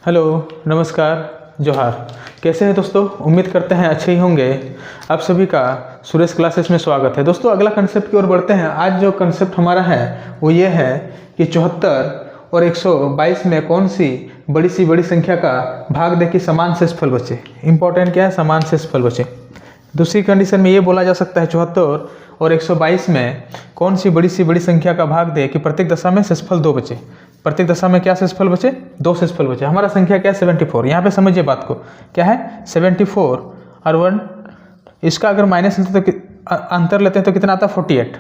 Hello, नमस्कार, जोहार। कैसे हैं दोस्तों? उम्मीद करते हैं अच्छे ही होंगे। आप सभी का सुरेश क्लासेस में स्वागत है। दोस्तों अगला कंसेप्ट की ओर बढ़ते हैं। आज जो कंसेप्ट हमारा है वो ये है कि 74 और 122 में कौन सी बड़ी संख्या का भाग दे कि समान शेषफल बचे। इंपॉर्टेंट क्या है? समान शेषफल बचे। दूसरी कंडीशन में ये बोला जा सकता है 74 और 122 में कौन सी बड़ी संख्या का भाग दे कि प्रत्येक दशा में शेषफल 2 बचे। प्रत्येक दशा में क्या शेषफल बचे? 2 शेषफल बचे। हमारा संख्या क्या है? 74। यहाँ पे समझिए बात को, क्या है 74 और 1, इसका अगर माइनस लेते तो अंतर लेते हैं तो कितना आता है? 48।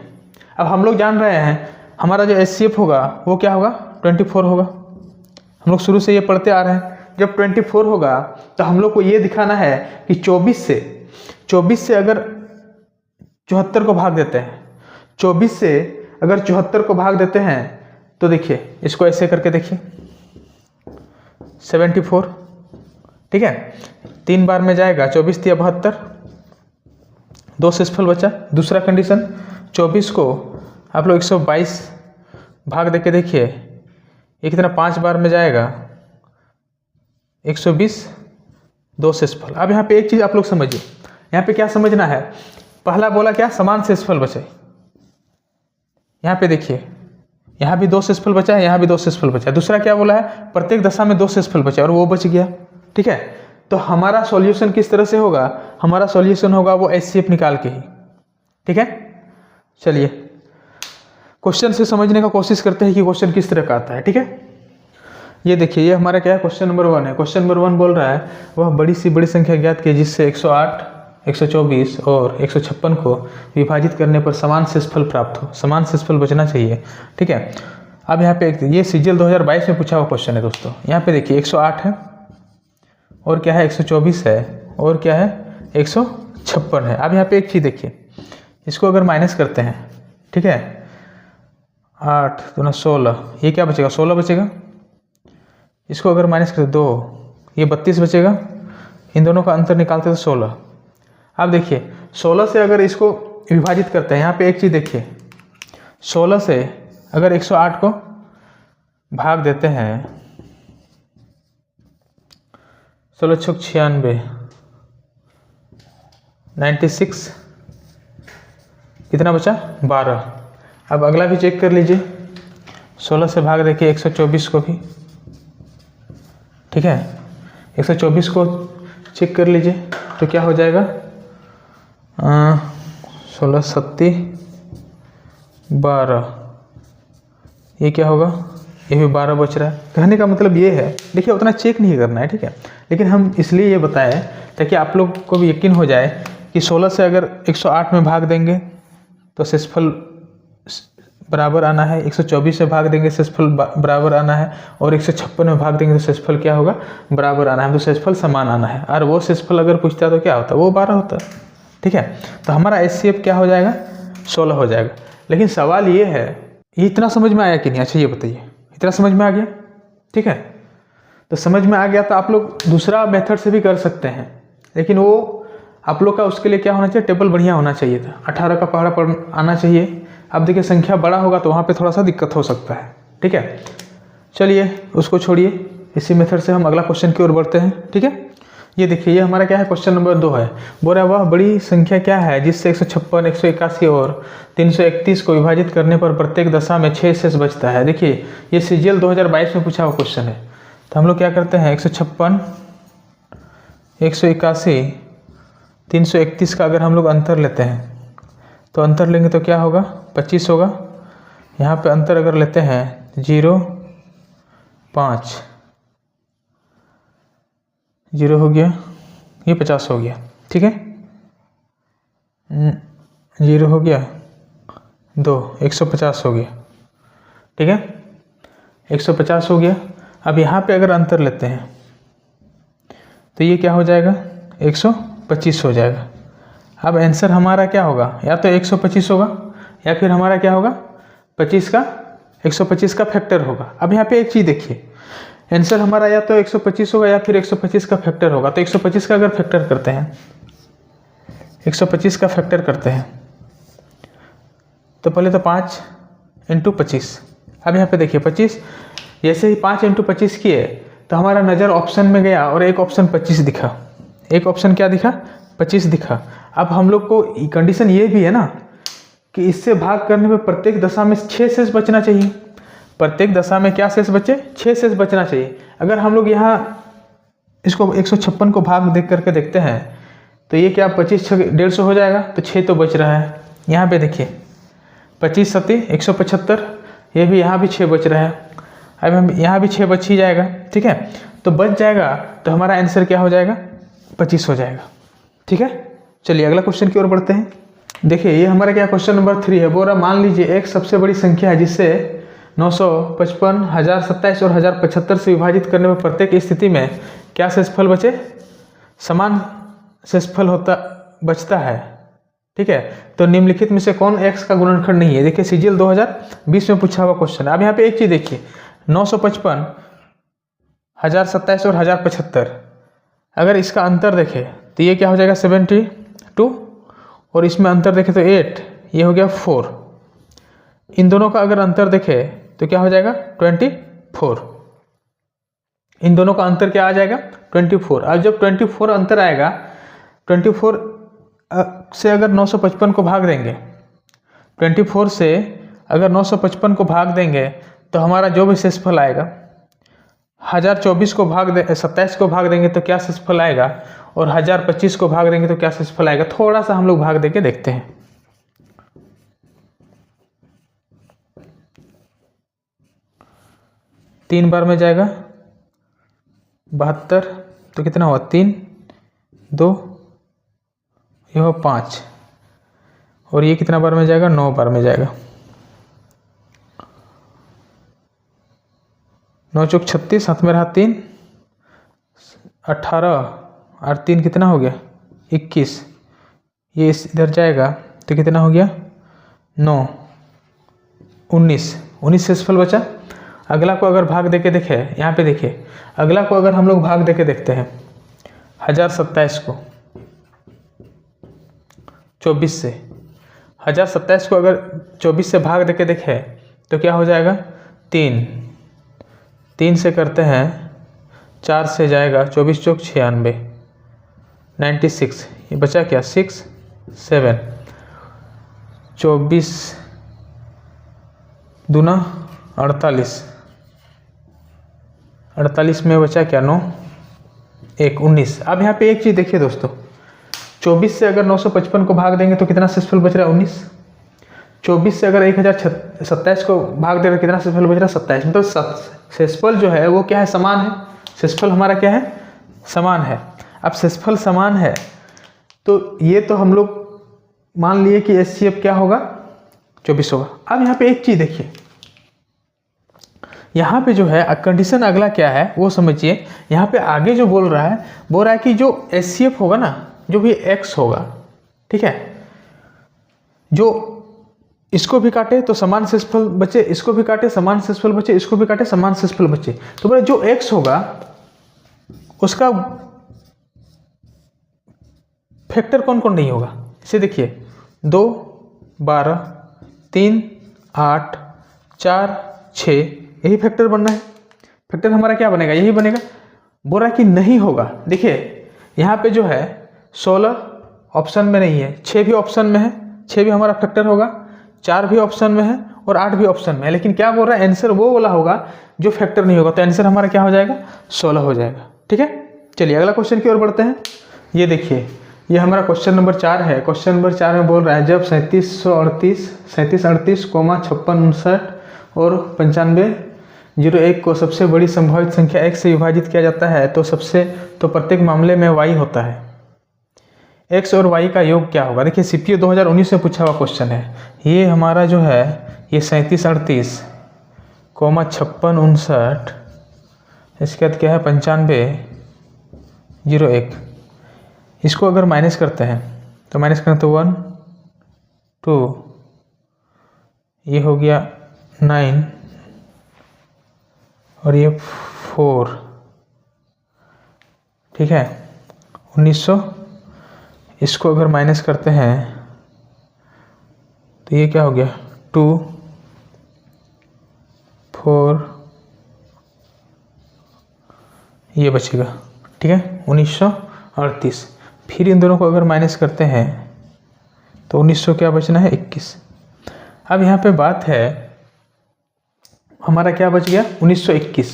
अब हम लोग जान रहे हैं हमारा जो HCF होगा वो क्या होगा? 24 होगा। हम लोग शुरू से ये पढ़ते आ रहे हैं। जब 24 होगा तो हम लोग को ये दिखाना है कि 24 से अगर 74 को भाग देते हैं, 24 से अगर 74 को भाग देते हैं तो देखिए इसको ऐसे करके देखिए 74, ठीक है, 3 बार में जाएगा। 24 × 72, 2 शेषफल बचा। दूसरा कंडीशन 24 को आप लोग 122 भाग दे के देखिए, ये कितना 5 बार में जाएगा, 120, 2 शेषफल। अब यहाँ पे एक चीज़ आप लोग समझिए, यहाँ पे क्या समझना है? पहला बोला क्या? समान शेषफल बचे। यहाँ पे देखिए यहाँ भी 2 शेषफल बचा है, यहाँ भी 2 शेषफल बचा है। दूसरा क्या बोला है? प्रत्येक दशा में 2 शेषफल बचा और वो बच गया, ठीक है। तो हमारा सॉल्यूशन किस तरह से होगा? हमारा सॉल्यूशन होगा वो HCF निकाल के ही, ठीक है। चलिए क्वेश्चन से समझने का कोशिश करते हैं कि क्वेश्चन किस तरह का आता है, ठीक है। ये देखिए, ये हमारा क्या है? क्वेश्चन नंबर 1 है। क्वेश्चन नंबर 1 बोल रहा है वह बड़ी संख्या ज्ञात की जिससे 108, 124 और 156 को विभाजित करने पर समान शेषफल प्राप्त हो। समान शेषफल बचना चाहिए, ठीक है। अब यहाँ पे ये CGL 2022 में पूछा हुआ क्वेश्चन है दोस्तों। यहाँ पे देखिए 108 है और क्या है? 124 है और क्या है? 156 है। अब यहाँ पे एक चीज़ देखिए, इसको अगर माइनस करते हैं, ठीक है, 8 दूना 16, ये क्या बचेगा? 16 बचेगा। इसको अगर माइनस करें 2, ये 32 बचेगा। इन दोनों का अंतर निकालते तो 16। अब देखिए 16 से अगर इसको विभाजित करते हैं, यहाँ पे एक चीज़ देखिए, 16 से अगर 108 को भाग देते हैं, 16 × 96, 96, कितना बचा? 12। अब अगला भी चेक कर लीजिए, 16 से भाग देखिए 124 को भी, ठीक है। 124 को चेक कर लीजिए तो क्या हो जाएगा? 16 7 12, ये क्या होगा? ये भी 12 बच रहा है। कहने का मतलब ये है, देखिए उतना चेक नहीं करना है, ठीक है, लेकिन हम इसलिए ये बताएं ताकि आप लोग को भी यकीन हो जाए कि 16 से अगर 108 में भाग देंगे तो शेषफल बराबर आना है, 124 से भाग देंगे शेषफल बराबर आना है, और 156 में भाग देंगे तो शेषफल क्या होगा? बराबर आना है। तो शेषफल समान आना है। और वो शेषफल अगर पूछता है तो क्या होता है? वो 12 होता है, ठीक है। तो हमारा HCF क्या हो जाएगा? 16 हो जाएगा। लेकिन सवाल ये है, ये इतना समझ में आया कि नहीं? अच्छा ये बताइए, इतना समझ में आ गया, ठीक है। तो समझ में आ गया तो आप लोग दूसरा मेथड से भी कर सकते हैं, लेकिन वो आप लोग का उसके लिए क्या होना चाहिए? टेबल बढ़िया होना चाहिए था। 18 का पहाड़ा पर आना चाहिए। अब देखिए संख्या बड़ा होगा तो वहाँ पे थोड़ा सा दिक्कत हो सकता है, ठीक है। चलिए उसको छोड़िए, इसी मेथड से हम अगला क्वेश्चन की ओर बढ़ते हैं, ठीक है। ये देखिए, ये हमारा क्या है? क्वेश्चन नंबर 2 है। बोल रहा है वह बड़ी संख्या क्या है जिससे 156, 181 और 331 को विभाजित करने पर प्रत्येक दशा में 6 शेष बचता है। देखिए ये CGL 2022 में पूछा हुआ क्वेश्चन है। तो हम लोग क्या करते हैं? 156, 181, 331 का अगर हम लोग अंतर लेते हैं तो अंतर लेंगे तो क्या होगा? 25 होगा। यहाँ पे अंतर अगर लेते हैं 0, 5, 0 हो गया, ये 50 हो गया, ठीक है। 0 हो गया, 2, 150 हो गया, ठीक है, 150 हो गया। अब यहाँ पे अगर अंतर लेते हैं तो ये क्या हो जाएगा? 125 हो जाएगा। अब आंसर हमारा क्या होगा? या तो 125 होगा या फिर हमारा क्या होगा? 125 का फैक्टर होगा। अब यहाँ पे एक चीज़ देखिए, आंसर हमारा या तो 125 होगा या फिर 125 का फैक्टर होगा। तो 125 का अगर फैक्टर करते हैं, 125 का फैक्टर करते हैं तो पहले तो 5 × 25। अब यहाँ पे देखिए 25, जैसे ही 5 × 25 किए तो हमारा नज़र ऑप्शन में गया और एक ऑप्शन 25 दिखा, एक ऑप्शन क्या दिखा 25 दिखा। अब हम लोग को कंडीशन ये भी है ना कि इससे भाग करने में प्रत्येक दशा में 6 शेष बचना चाहिए। प्रत्येक दशा में क्या शेष बचे, 6 शेष बचना चाहिए। अगर हम लोग यहाँ इसको 156 को भाग देख करके देखते हैं तो ये क्या 25 6 150 हो जाएगा, तो 6 तो बच रहा है। यहाँ पे देखिए 25 सती 175, ये भी यहाँ भी 6 बच रहा है। अब हम यहाँ भी 6 बच ही जाएगा, ठीक है, तो बच जाएगा तो हमारा आंसर क्या हो जाएगा 25 हो जाएगा, ठीक है। चलिए अगला क्वेश्चन की ओर बढ़ते हैं। देखिए ये हमारा क्या क्वेश्चन नंबर 3 है। बोल रहा मान लीजिए एक सबसे बड़ी संख्या है जिससे 955, 1027 और 1075 से विभाजित करने में प्रत्येक स्थिति में क्या शेषफल बचे, समान शेषफल बचता है, ठीक है। तो निम्नलिखित में से कौन x का गुणनखंड नहीं है। देखिए सीजीएल 2020 में पूछा हुआ क्वेश्चन है। अब यहाँ पे एक चीज देखिए 955, 1027 और 1075, अगर इसका अंतर देखें तो ये क्या हो जाएगा 72, और इसमें अंतर देखें तो 8, ये हो गया 4। इन दोनों का अगर अंतर देखें तो क्या हो जाएगा 24। इन दोनों का अंतर क्या आ जाएगा 24। अब जब 24 अंतर आएगा, 24 से अगर 955 को भाग देंगे, 24 से अगर 955 को भाग देंगे तो हमारा जो भी शेषफल आएगा, 1024 को भाग 27 को भाग देंगे तो क्या शेषफल आएगा, और 1025 को भाग देंगे तो क्या शेषफल आएगा। थोड़ा सा हम लोग भाग देके देखते हैं। तीन बार में जाएगा 72, तो कितना हुआ 3 2, ये हो 5, और ये कितना बार में जाएगा 9 बार में जाएगा। 9 चौक 36, हाथ में रहा 3, 18 और 3 कितना हो गया 21, ये इधर जाएगा तो कितना हो गया 9, 19 शेषफल बचा। अगला को अगर भाग देके देखे, यहाँ पे देखिए अगला को अगर हम लोग भाग देके देखते हैं 1027 को 24 से, 1027 को अगर 24 से भाग देके देखे तो क्या हो जाएगा 3 से करते हैं 4 से जाएगा 24 चौक 96, 96, ये बचा क्या 6 7, 24 दूना 48, 48 में बचा क्या 9 1 19। अब यहाँ पे एक चीज़ देखिए दोस्तों, 24 से अगर 955 को भाग देंगे तो कितना शेषफल बच रहा है 19। 24 से अगर 1027 को भाग देंगे कितना शेषफल बच रहा है 27। मतलब शेषफल जो है वो क्या है समान है। शेषफल हमारा क्या है समान है। अब शेषफल समान है तो ये तो हम लोग मान लिए कि एचसीएफ क्या होगा 24 होगा। अब यहाँ पे एक चीज़ देखिए, यहाँ पे जो है कंडीशन अगला क्या है वो समझिए। यहाँ पे आगे जो बोल रहा है कि जो एचसीएफ होगा ना, जो भी एक्स होगा, ठीक है, जो इसको भी काटे तो समान शेषफल बचे, इसको भी काटे समान शेषफल बचे, इसको भी काटे समान शेषफल बचे। तो बोले जो एक्स होगा उसका फैक्टर कौन कौन नहीं होगा। इसे देखिए 2 12 3 8 4 6, यही फैक्टर बनना है। फैक्टर हमारा क्या बनेगा यही बनेगा। बोल रहा है कि नहीं होगा। देखिए यहाँ पे जो है 16 ऑप्शन में नहीं है, 6 भी ऑप्शन में है, 6 भी हमारा फैक्टर होगा, 4 भी ऑप्शन में है और 8 भी ऑप्शन में है। लेकिन क्या बोल रहा है आंसर वो वाला होगा जो फैक्टर नहीं होगा। तो आंसर हमारा क्या हो जाएगा 16 हो जाएगा, ठीक है। चलिए अगला क्वेश्चन की ओर बढ़ते हैं। ये देखिए ये हमारा क्वेश्चन नंबर 4 है। क्वेश्चन नंबर 4 में बोल रहा है जब 3738, 3738, 56 59 और 9501 को सबसे बड़ी संभावित संख्या x से विभाजित किया जाता है तो प्रत्येक मामले में y होता है। x और y का योग क्या होगा। देखिए सीपीयू 2019 में पूछा हुआ क्वेश्चन है। ये हमारा जो है ये 3738, 56 59, इसके बाद क्या है 9501। इसको अगर माइनस करते हैं तो माइनस करें तो 1 2, ये हो गया 9 और ये 4, ठीक है 1900। इसको अगर माइनस करते हैं तो ये क्या हो गया 2 4 ये बचेगा, ठीक है, 1938। फिर इन दोनों को अगर माइनस करते हैं तो 1900 क्या बचना है, 21। अब यहाँ पे बात है हमारा क्या बच गया, 1921।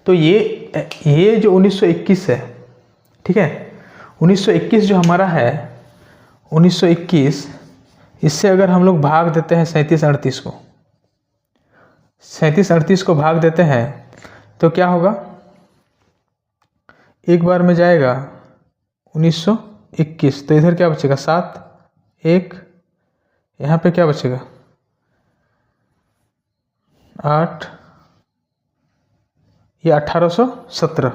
तो ये जो 1921 है, ठीक है, 1921 जो हमारा है 1921, इससे अगर हम लोग भाग देते हैं 3738 को, 3738 को भाग देते हैं तो क्या होगा, एक बार में जाएगा 1921, तो इधर क्या बचेगा 7, 1, यहाँ पे क्या बचेगा 8, ये 1817।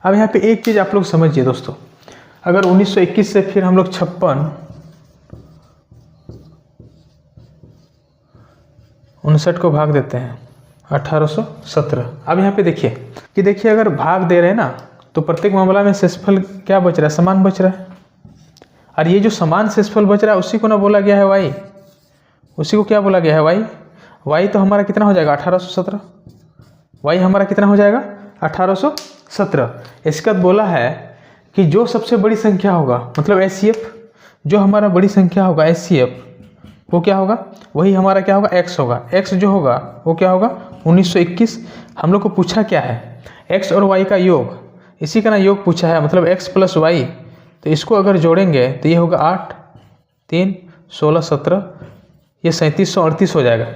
अब यहाँ पे एक चीज़ आप लोग समझिए दोस्तों, अगर 1921 से फिर हम लोग 59 को भाग देते हैं 1817। अब यहाँ पे देखिए कि देखिए अगर भाग दे रहे हैं ना तो प्रत्येक मामला में शेषफल क्या बच रहा है, समान बच रहा है। और ये जो समान शेषफल बच रहा है उसी को ना बोला गया है वाई, उसी को क्या बोला गया है वाई। वाई तो हमारा कितना हो जाएगा 1817, वाई हमारा कितना हो जाएगा 1817। इसका बोला है कि जो सबसे बड़ी संख्या होगा, मतलब एचसीएफ, जो हमारा बड़ी संख्या होगा एचसीएफ, वो क्या होगा, वही हमारा क्या होगा, एक्स होगा। एक्स जो होगा वो क्या होगा 1921। हम लोग को पूछा क्या है, एक्स और वाई का योग, इसी का ना योग पूछा है, मतलब एक्स प्लस वाई। तो इसको अगर जोड़ेंगे तो ये होगा 8, 3, 16, 17, ये 3738 हो जाएगा।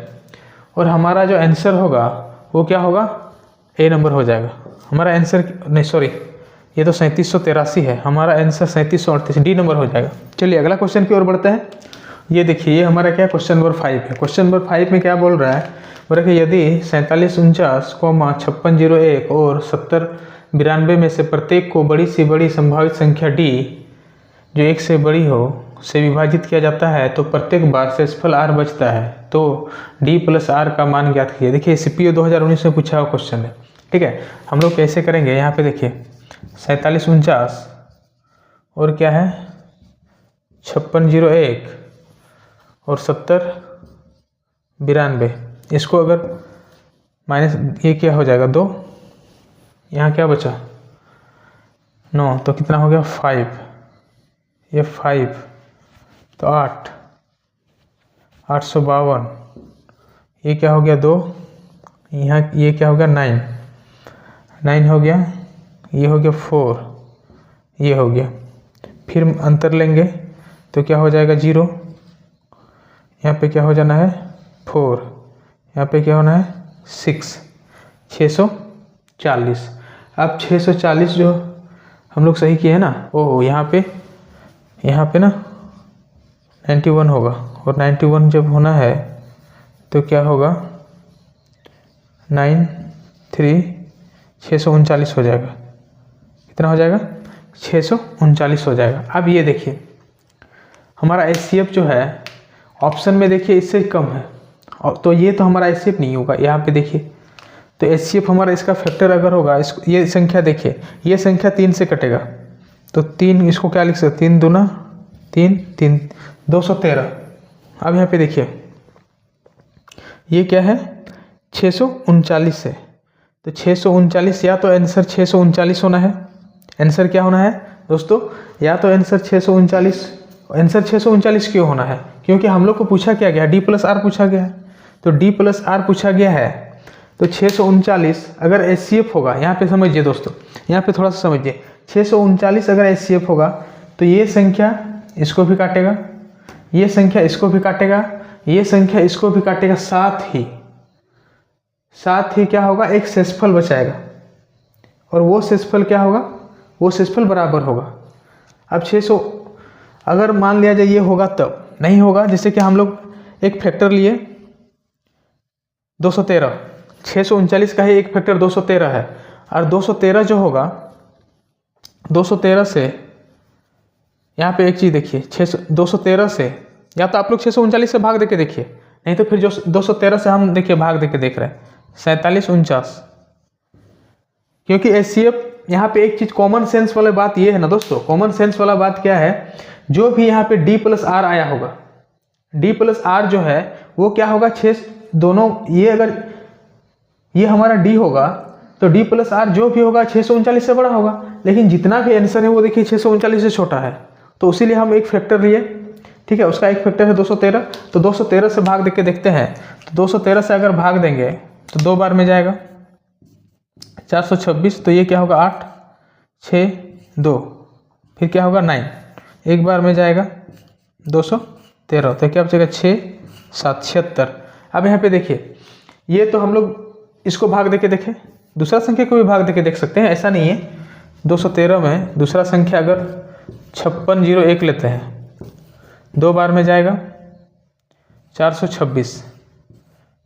और हमारा जो आंसर होगा वो क्या होगा, ए नंबर हो जाएगा हमारा आंसर। नहीं सॉरी, ये तो 3783 है, हमारा आंसर 3738 डी नंबर हो जाएगा। चलिए अगला क्वेश्चन की ओर बढ़ते हैं। ये देखिए ये हमारा क्या क्वेश्चन नंबर 5 है। क्वेश्चन नंबर 5 में क्या बोल रहा है, बोल रहा है कि यदि 4749, 5601 और 7092 में से प्रत्येक को बड़ी से बड़ी संभावित संख्या डी जो 1 से बड़ी हो से विभाजित किया जाता है तो प्रत्येक बार शेषफल r बचता है, तो d प्लस r का मान ज्ञात कीजिए। देखिए CPO 2019 में पूछा हुआ क्वेश्चन है, ठीक है। हम लोग कैसे करेंगे, यहाँ पे देखिए 4749 और क्या है 5601 और 7092, इसको अगर माइनस, ये क्या हो जाएगा 2, यहाँ क्या बचा 9, तो कितना हो गया 5, ये 5 तो 8, 852, ये क्या हो गया 2, यहाँ ये क्या हो गया 9, 9 हो गया, ये हो गया 4, ये हो गया। फिर अंतर लेंगे तो क्या हो जाएगा 0, यहाँ पे क्या हो जाना है 4, यहाँ पे क्या होना है 6, 640। अब 640 जो हम लोग सही किए हैं ना, ओह यहाँ पे ना 91 होगा, और 91 जब होना है तो क्या होगा 9, 3, 639 हो जाएगा। कितना हो जाएगा 639 हो जाएगा। अब ये देखिए हमारा एचसीएफ जो है ऑप्शन में देखिए इससे कम है, और तो ये तो हमारा एचसीएफ नहीं होगा। यहाँ पे देखिए तो एचसीएफ हमारा इसका फैक्टर अगर होगा, इसको ये संख्या देखिए, ये संख्या 3 से कटेगा तो 3, इसको क्या लिख सकते 3 दूना 3, 3 213। अब यहाँ पे देखिए ये क्या है 639 है, तो 639 या तो आंसर 639 होना है। आंसर क्या होना है दोस्तों, या तो आंसर 639। आंसर 639 क्यों होना है, क्योंकि हम लोग को पूछा क्या गया, डी प्लस आर पूछा गया है। तो डी प्लस आर पूछा गया है, तो 639 अगर एचसीएफ होगा, यहाँ पे समझिए दोस्तों, यहाँ पे थोड़ा सा समझिए, 639 अगर एचसीएफ होगा तो ये संख्या इसको भी काटेगा, ये संख्या इसको भी काटेगा, ये संख्या इसको भी काटेगा, साथ ही क्या होगा, एक शेषफल बचाएगा, और वो शेषफल क्या होगा, वो शेषफल बराबर होगा। अब 600 अगर मान लिया जाए ये होगा, तब नहीं होगा, जैसे कि हम लोग एक फैक्टर लिए 213, 639 का ही एक फैक्टर 213 है, और 213 जो होगा 213 से, यहाँ पे एक चीज़ देखिए 213 से, या तो आप लोग 639 से भाग देके देखिए, नहीं तो फिर जो 213 से हम देखिए भाग देके देख रहे हैं 4749, क्योंकि एचसीएफ यहाँ पे एक चीज़ कॉमन सेंस वाला बात ये है ना दोस्तों, कॉमन सेंस वाला बात क्या है, जो भी यहाँ पे डी प्लस आर आया होगा, डी प्लस आर जो है वो क्या होगा, 6 दोनों, ये अगर ये हमारा डी होगा तो डी प्लस आर जो भी होगा 639 से बड़ा होगा, लेकिन जितना भी आंसर है वो देखिए 639 से छोटा है, तो उसीलिए हम एक फैक्टर लिए। ठीक है, उसका एक फैक्टर है 213, तो 213 से भाग देके देखते हैं। तो 213 से अगर भाग देंगे तो 2 बार में जाएगा 426, तो ये क्या होगा 8 6 2, फिर क्या होगा 9, एक बार में जाएगा 213, तो क्या बचेगा 6 7 76। अब यहाँ पे देखिए, ये तो हम लोग इसको भाग देके देखें, दूसरा संख्या को भी भाग देके देख सकते हैं, ऐसा नहीं है। 213 में दूसरा संख्या अगर 5601 लेते हैं, 2 बार में जाएगा 426,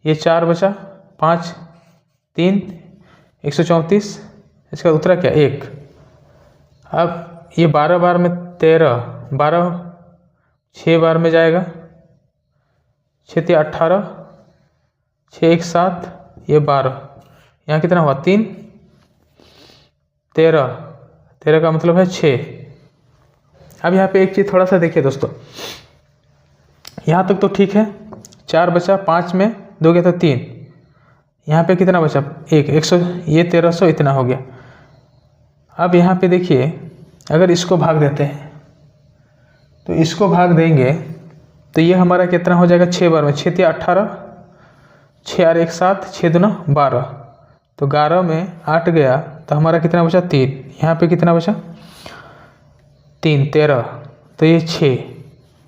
ये 4 बचा 5 3 134, इसका उत्तर क्या 1। अब ये 12 बार में 13, 12 6 बार में जाएगा 6 3 18, 6 1 7, ये 12, यहाँ कितना हुआ 3 13, 13 का मतलब है 6। अब यहाँ पे एक चीज़ थोड़ा सा देखिए दोस्तों, यहाँ तक तो ठीक है, 4 बचा 5 में 2 गया तो 3, यहाँ पे कितना बचा 100, ये 1300 इतना हो गया। अब यहाँ पे देखिए, अगर इसको भाग देते हैं तो इसको भाग देंगे तो ये हमारा कितना हो जाएगा 6 बार में, 6 3 18, 6 और 1 7, 6 2 12, तो 11 में 8 गया तो हमारा कितना बचा 3, यहाँ पे कितना बचा 3 13, तो ये 6,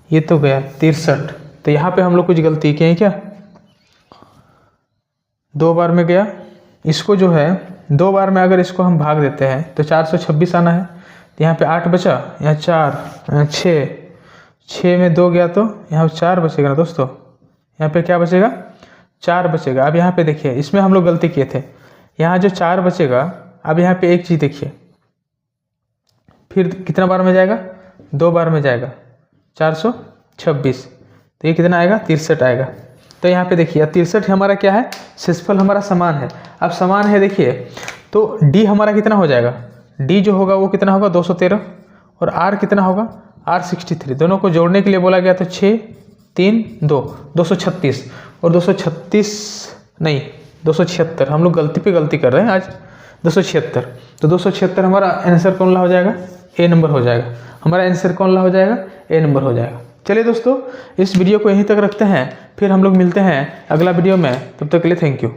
ये तो गया 63। तो यहाँ पे हम लोग कुछ गलती किए हैं क्या, 2 बार में गया, इसको जो है 2 बार में अगर इसको हम भाग देते हैं तो 426 आना है, तो यहाँ पे 8 बचा, यहाँ 4, यहाँ 6 में 2 गया तो यहाँ 4 बचेगा ना दोस्तों, यहाँ पे क्या बचेगा 4 बचेगा। अब यहाँ पे देखिए, इसमें हम लोग गलती किए थे, यहाँ जो 4 बचेगा, अब यहाँ पे एक चीज़ देखिए, फिर कितना बार में जाएगा 2 बार में जाएगा 426, तो ये कितना आएगा 63 आएगा। तो यहाँ पे देखिए 63 हमारा क्या है, शेषफल हमारा समान है। अब समान है देखिए, तो डी हमारा कितना हो जाएगा, डी जो होगा वो कितना होगा 213, और आर कितना होगा आर 63। दोनों को जोड़ने के लिए बोला गया तो 6 3 2 236, और 236 नहीं 276, हम लोग गलती पे गलती कर रहे हैं आज, 276। तो 276 हमारा आंसर कौन ला हो जाएगा, ए नंबर हो जाएगा। हमारा आंसर कौन ला हो जाएगा, ए नंबर हो जाएगा। चलिए दोस्तों, इस वीडियो को यहीं तक रखते हैं, फिर हम लोग मिलते हैं अगला वीडियो में, तब तक के लिए थैंक यू।